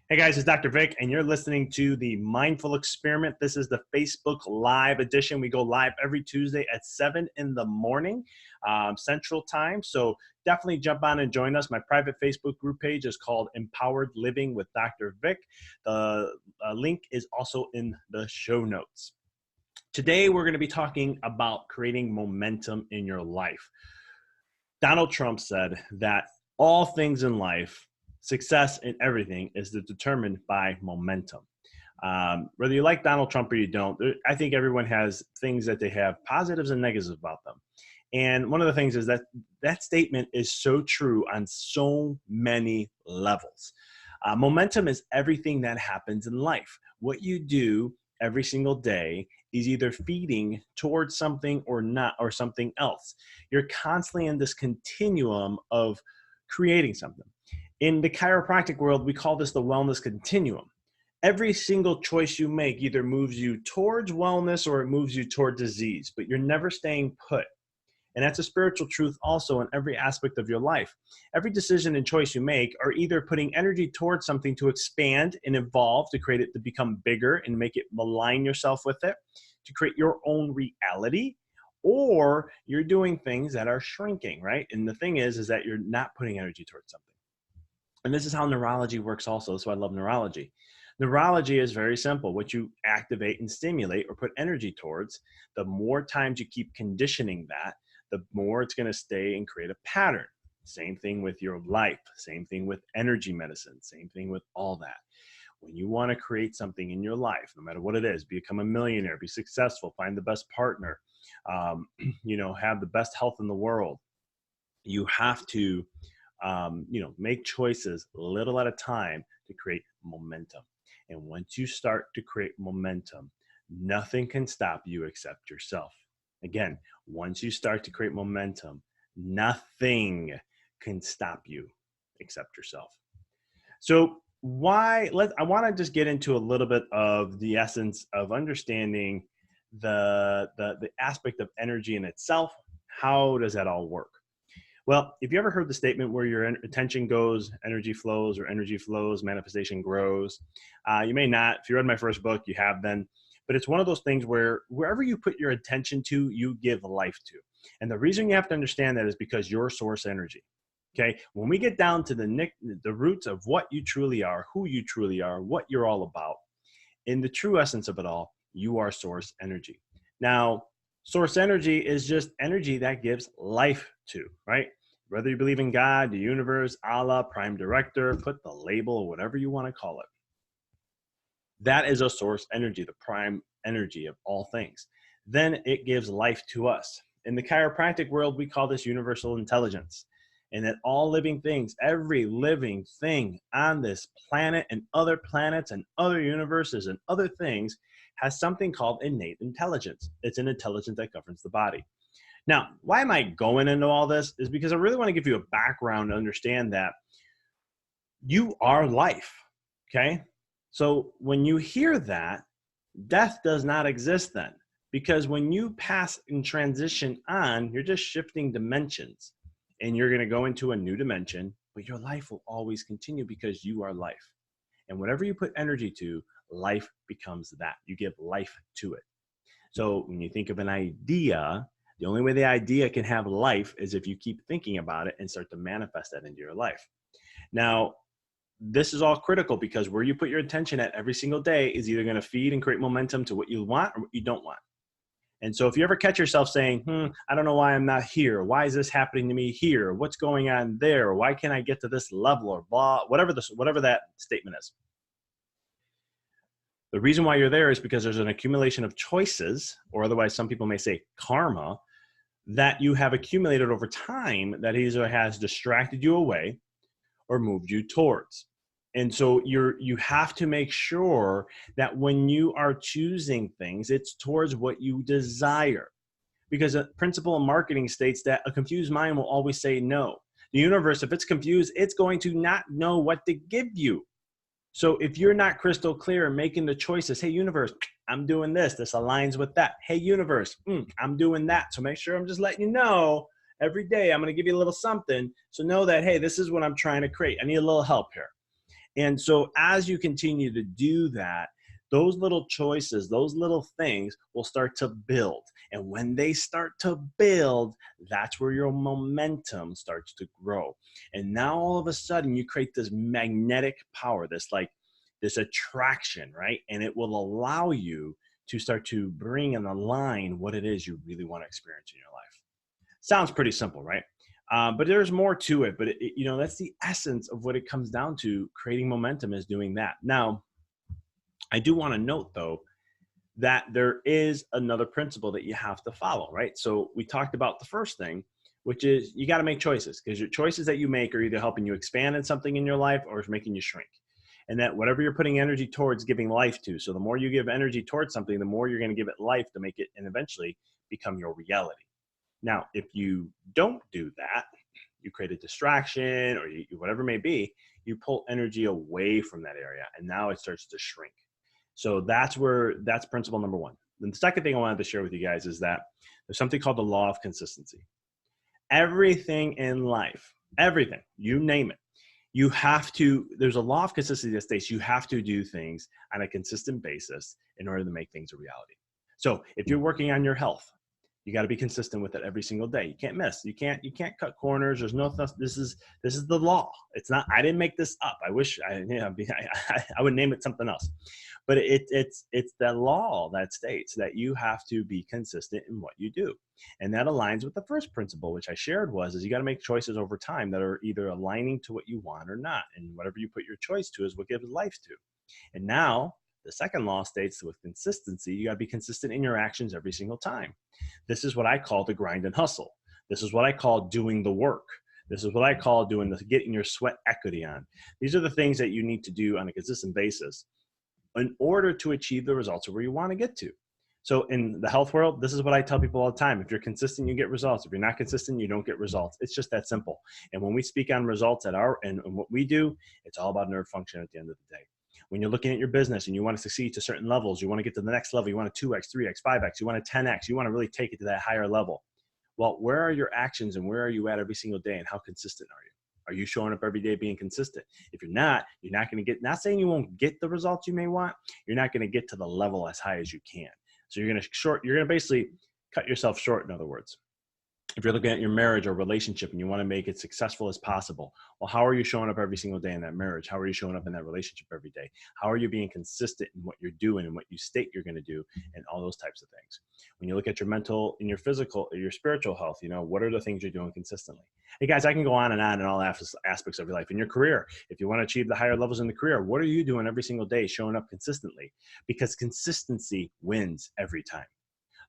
Hey guys, it's Dr. Vic, and you're listening to the Mindful Experiment. This is the Facebook Live edition. We go live every Tuesday at 7 in the morning, Central Time. So definitely jump on and join us. My private Facebook group page is called Empowered Living with Dr. Vic. The link is also in the show notes. Today, we're going to be talking about creating momentum in your life. Donald Trump said that all things in life, success in everything, is determined by momentum. Whether you like Donald Trump or you don't, I think everyone has things that they have positives and negatives about them. And one of the things is that that statement is so true on so many levels. Momentum is everything that happens in life. What you do every single day is either feeding towards something or not, or something else. You're constantly in this continuum of creating something. In the chiropractic world, we call this the wellness continuum. Every single choice you make either moves you towards wellness or it moves you toward disease, but you're never staying put. And that's a spiritual truth also in every aspect of your life. Every decision and choice you make are either putting energy towards something to expand and evolve, to create it to become bigger and make it align yourself with it, to create your own reality, or you're doing things that are shrinking, right? And the thing is that you're not putting energy towards something. And this is how neurology works also. That's why I love neurology. Neurology is very simple. What you activate and stimulate or put energy towards, the more times you keep conditioning that, the more it's going to stay and create a pattern. Same thing with your life. Same thing with energy medicine. Same thing with all that. When you want to create something in your life, no matter what it is, become a millionaire, be successful, find the best partner, have the best health in the world, you have to make choices little at a time to create momentum. And once you start to create momentum, nothing can stop you except yourself. Again, once you start to create momentum, nothing can stop you except yourself. So I want to just get into a little bit of the essence of understanding the aspect of energy in itself. How does that all work? Well, if you ever heard the statement where your attention goes, energy flows, or energy flows, manifestation grows, you may not. If you read my first book, you have then. But it's one of those things where wherever you put your attention to, you give life to. And the reason you have to understand that is because you're source energy. Okay, when we get down to the roots of what you truly are, who you truly are, what you're all about, in the true essence of it all, you are source energy. Now, source energy is just energy that gives life to, right? Whether you believe in God, the universe, Allah, prime director, put the label, whatever you want to call it. That is a source energy, the prime energy of all things. Then it gives life to us. In the chiropractic world, we call this universal intelligence. And that all living things, every living thing on this planet and other planets and other universes and other things has something called innate intelligence. It's an intelligence that governs the body. Now, why am I going into all this? Is because I really want to give you a background to understand that you are life, okay? So when you hear that, death does not exist then. Because when you pass and transition on, you're just shifting dimensions. And you're going to go into a new dimension, but your life will always continue because you are life. And whatever you put energy to, life becomes that. You give life to it. So when you think of an idea, the only way the idea can have life is if you keep thinking about it and start to manifest that into your life. Now, this is all critical because where you put your attention at every single day is either going to feed and create momentum to what you want or what you don't want. And so if you ever catch yourself saying, I don't know why I'm not here. Why is this happening to me here? What's going on there? Why can't I get to this level or blah, whatever that statement is. The reason why you're there is because there's an accumulation of choices, or otherwise some people may say karma, that you have accumulated over time that either has distracted you away or moved you towards. And so you have to make sure that when you are choosing things, it's towards what you desire. Because a principle in marketing states that a confused mind will always say no. The universe, if it's confused, it's going to not know what to give you. So if you're not crystal clear in making the choices, hey, universe, I'm doing this. This aligns with that. Hey, universe, I'm doing that. So make sure I'm just letting you know every day I'm going to give you a little something. So know that, hey, this is what I'm trying to create. I need a little help here. And so as you continue to do that, those little choices, those little things will start to build. And when they start to build, that's where your momentum starts to grow. And now all of a sudden you create this magnetic power, this attraction, right? And it will allow you to start to bring and align what it is you really want to experience in your life. Sounds pretty simple, right? But there's more to it. But that's the essence of what it comes down to. Creating momentum is doing that. Now, I do want to note though that there is another principle that you have to follow, right? So we talked about the first thing, which is you got to make choices, because your choices that you make are either helping you expand in something in your life or it's making you shrink. And that whatever you're putting energy towards giving life to. So the more you give energy towards something, the more you're going to give it life to make it and eventually become your reality. Now, if you don't do that, you create a distraction or whatever it may be, you pull energy away from that area and now it starts to shrink. So that's principle number one. Then the second thing I wanted to share with you guys is that there's something called the law of consistency. Everything in life, everything, you name it, there's a law of consistency that states you have to do things on a consistent basis in order to make things a reality. So if you're working on your health, you got to be consistent with it every single day. You can't miss. You can't cut corners. There's no. This is the law. It's not. I didn't make this up. I wish I would name it something else, but it's the law that states that you have to be consistent in what you do, and that aligns with the first principle, which I shared is you got to make choices over time that are either aligning to what you want or not, and whatever you put your choice to is what gives life to. And now the second law states with consistency, you got to be consistent in your actions every single time. This is what I call the grind and hustle. This is what I call doing the work. This is what I call getting your sweat equity on. These are the things that you need to do on a consistent basis in order to achieve the results of where you want to get to. So in the health world, this is what I tell people all the time. If you're consistent, you get results. If you're not consistent, you don't get results. It's just that simple. And when we speak on results and what we do, it's all about nerve function at the end of the day. When you're looking at your business and you want to succeed to certain levels, you want to get to the next level, you want a 2x, 3x, 5x, you want a 10x, you want to really take it to that higher level. Well, where are your actions and where are you at every single day and how consistent are you? Are you showing up every day being consistent? If you're not going to get, not saying you won't get the results you may want, you're not going to get to the level as high as you can. So you're going to basically cut yourself short, in other words. If you're looking at your marriage or relationship and you want to make it successful as possible, well, how are you showing up every single day in that marriage? How are you showing up in that relationship every day? How are you being consistent in what you're doing and what you state you're going to do and all those types of things? When you look at your mental and your physical, your spiritual health, what are the things you're doing consistently? Hey guys, I can go on in all aspects of your life. In your career, if you want to achieve the higher levels in the career, what are you doing every single day showing up consistently? Because consistency wins every time.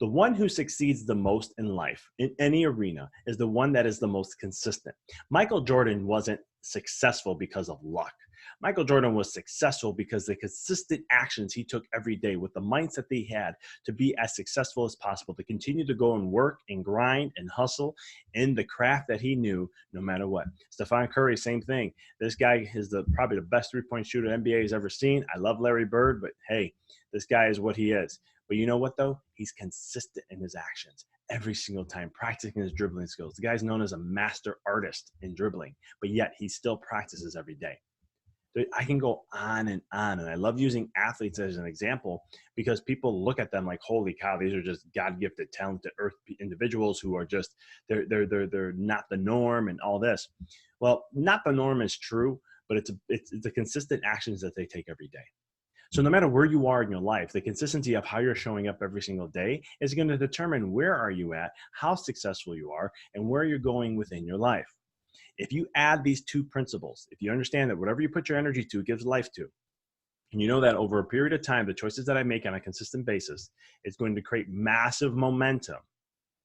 The one who succeeds the most in life, in any arena, is the one that is the most consistent. Michael Jordan wasn't successful because of luck. Michael Jordan was successful because the consistent actions he took every day with the mindset that he had to be as successful as possible, to continue to go and work and grind and hustle in the craft that he knew no matter what. Stephen Curry, same thing. This guy is probably the best three-point shooter NBA has ever seen. I love Larry Bird, but hey, this guy is what he is. But you know what, though? He's consistent in his actions every single time, practicing his dribbling skills. The guy's known as a master artist in dribbling, but yet he still practices every day. I can go on, and I love using athletes as an example because people look at them like, holy cow, these are just God-gifted, talented earth individuals who are just, they're not the norm and all this. Well, not the norm is true, but it's the consistent actions that they take every day. So no matter where you are in your life, the consistency of how you're showing up every single day is going to determine where are you at, how successful you are, and where you're going within your life. If you add these two principles, if you understand that whatever you put your energy to, it gives life to, and you know that over a period of time, the choices that I make on a consistent basis is going to create massive momentum,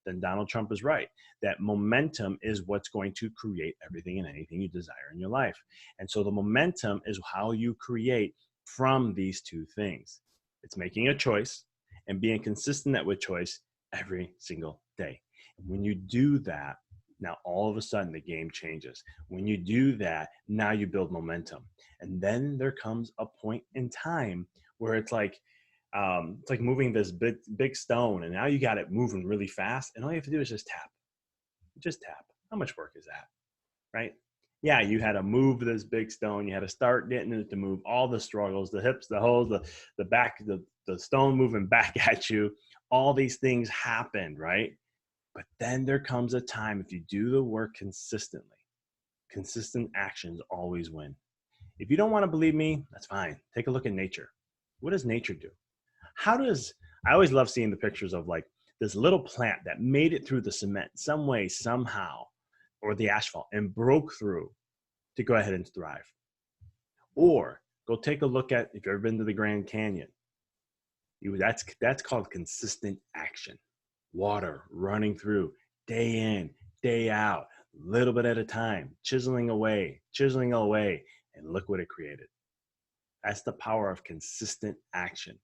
then Donald Trump is right. That momentum is what's going to create everything and anything you desire in your life. And so the momentum is how you create from these two things. It's making a choice and being consistent with choice every single day. And when you do that, now all of a sudden the game changes. When you do that, now you build momentum. And then there comes a point in time where it's like moving this big stone, and now you got it moving really fast, and all you have to do is just tap. Just tap. How much work is that, right? Yeah, you had to move this big stone. You had to start getting it to move, all the struggles, the hips, the holes, the back, the stone moving back at you. All these things happened, right? But then there comes a time, if you do the work consistently, consistent actions always win. If you don't want to believe me, that's fine. Take a look at nature. What does nature do? I always love seeing the pictures of like this little plant that made it through the cement some way, somehow, or the asphalt and broke through to go ahead and thrive. Or go take a look at, if you've ever been to the Grand Canyon, that's called consistent action. Water running through day in, day out, little bit at a time, chiseling away, and look what it created. That's the power of consistent action.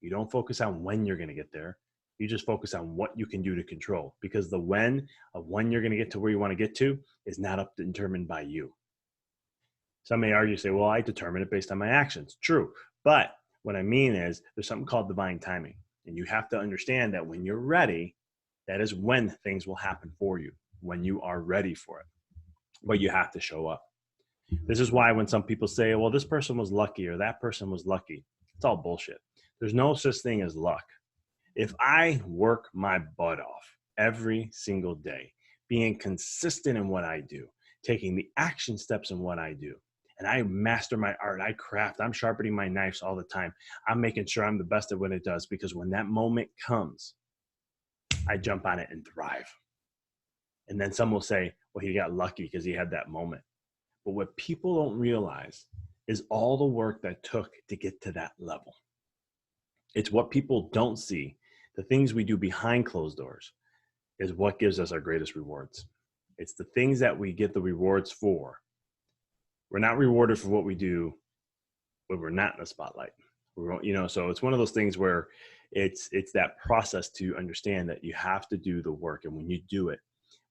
You don't focus on when you're going to get there. You just focus on what you can do to control, because the when you're going to get to where you want to get to is not determined by you. Some may argue, say, well, I determine it based on my actions. True. But what I mean is there's something called divine timing. And you have to understand that when you're ready, that is when things will happen for you, when you are ready for it. But you have to show up. This is why when some people say, well, this person was lucky or that person was lucky, it's all bullshit. There's no such thing as luck. If I work my butt off every single day, being consistent in what I do, taking the action steps in what I do, and I master my art, I craft, I'm sharpening my knives all the time. I'm making sure I'm the best at what it does, because when that moment comes, I jump on it and thrive. And then some will say, well, he got lucky because he had that moment. But what people don't realize is all the work that took to get to that level. It's what people don't see. The things we do behind closed doors is what gives us our greatest rewards. It's the things that we get the rewards for. We're not rewarded for what we do when we're not in the spotlight. So it's one of those things where it's that process to understand that you have to do the work. And when you do it,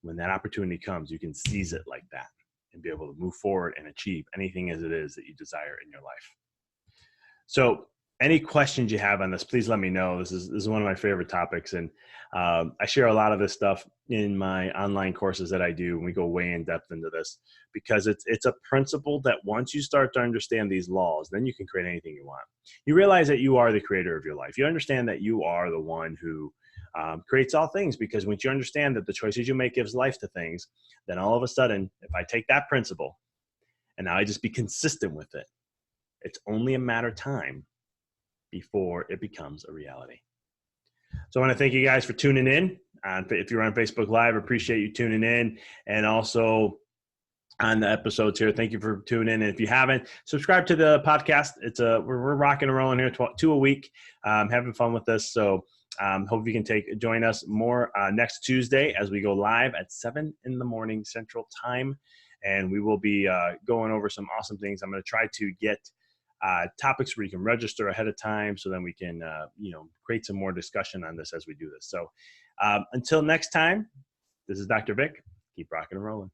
when that opportunity comes, you can seize it like that and be able to move forward and achieve anything as it is that you desire in your life. So any questions you have on this, please let me know. This is one of my favorite topics. And I share a lot of this stuff in my online courses that I do. And we go way in depth into this, because it's a principle that once you start to understand these laws, then you can create anything you want. You realize that you are the creator of your life. You understand that you are the one who creates all things, because once you understand that the choices you make gives life to things, then all of a sudden, if I take that principle and now I just be consistent with it, it's only a matter of time before it becomes a reality. So I want to thank you guys for tuning in. If you're on Facebook Live, appreciate you tuning in. And also on the episodes here, thank you for tuning in. And if you haven't, subscribe to the podcast. We're rocking and rolling here, 2 a week, having fun with this. So hope you can join us more next Tuesday as we go live at 7 in the morning Central Time. And we will be going over some awesome things. I'm going to try to get topics where you can register ahead of time, so then we can create some more discussion on this as we do this. So until next time, this is Dr. Vic. Keep rocking and rolling.